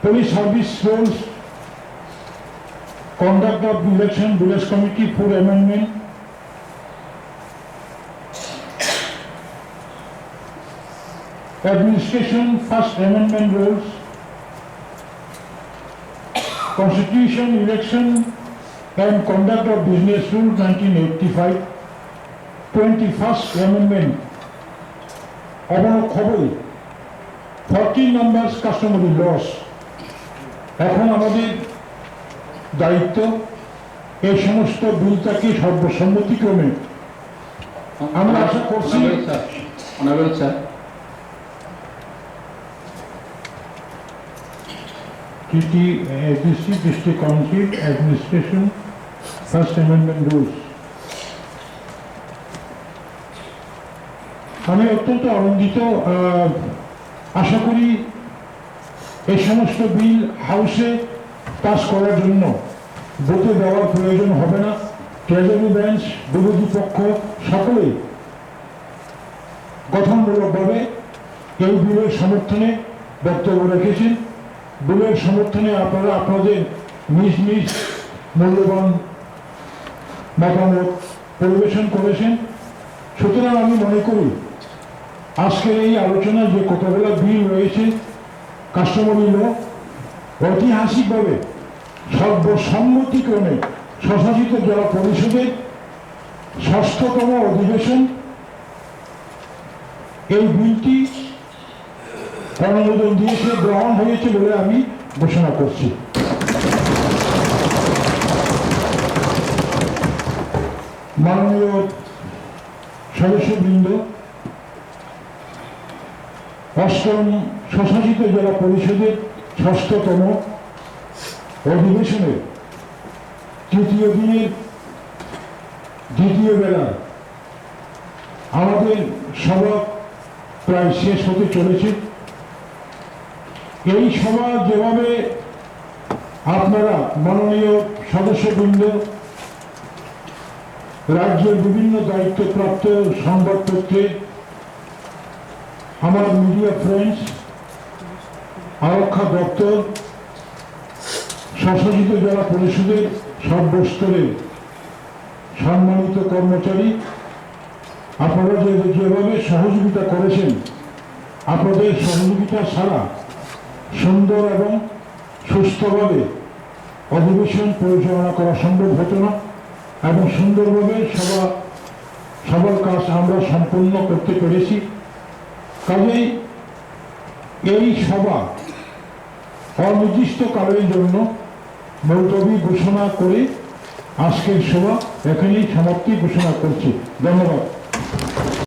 police service rules, conduct of election, village committee, full amendment, administration, first amendment rules, constitution, election and conduct of business rule 1985, 21st amendment, অবনো খবরে 14 numbers customary laws। এখন আমাদের দায়িত্ব এই সমস্ত বিলটাকে সর্বসম্মতিক্রমে আমরা আশা করছি। Honourable sir, district council administration first amendment rules। আমি অত্যন্ত আনন্দিত, আশা করি এই সমস্ত বিল হাউসে পাস করার জন্য ভোটে দেওয়ার প্রয়োজন হবে না। ট্রেজারি বেঞ্চ, বিরোধী পক্ষ সকলেই গঠনমূলকভাবে এই বিলের সমর্থনে বক্তব্য রেখেছেন। বিলের সমর্থনে আপনারা আপনাদের নিজ নিজ মূল্যবান মতামত পরিবেশন করেছেন। সুতরাং আমি মনে করি আজকের এই আলোচনায় যে কতগুলো বিল রয়েছে কাস্টমারি ল, ঐতিহাসিকভাবে সর্বসম্মতিক্রমে স্বশাসিত জেলা পরিষদের ৬ষ্ঠতম অধিবেশন এই বিলটি অনুমোদন দিয়েছে, গ্রহণ হয়েছে বলে আমি ঘোষণা করছি। মাননীয় সদস্যবৃন্দ, অষ্টম স্বশাসিত জেলা পরিষদের ৬ষ্ঠতম অধিবেশনের তৃতীয় দিনের দ্বিতীয় বেলা আমাদের সভা প্রায় শেষ হতে চলেছে। এই সভা যেভাবে আপনারা মাননীয় সদস্যবৃন্দ, রাজ্যের বিভিন্ন দায়িত্বপ্রাপ্ত সংবাদপত্রে, আমার মিডিয়া ফ্রেন্ডস, আরক্ষা দপ্তর, স্বশাসিত জেলা পরিষদের সর্বস্তরের সম্মানিত কর্মচারী, আপনারা যেভাবে সহযোগিতা করেছেন, আপনাদের সহযোগিতা ছাড়া সুন্দর এবং সুস্থভাবে অধিবেশন পরিচালনা করা সম্ভব হতো না এবং সুন্দরভাবে সবার কাজ আমরা সম্পূর্ণ করতে পেরেছি। কাজেই এই সভা অনির্দিষ্টকালের জন্য মুলতবি ঘোষণা করে আজকের সভা এখানেই সমাপ্তি ঘোষণা করছি। ধন্যবাদ।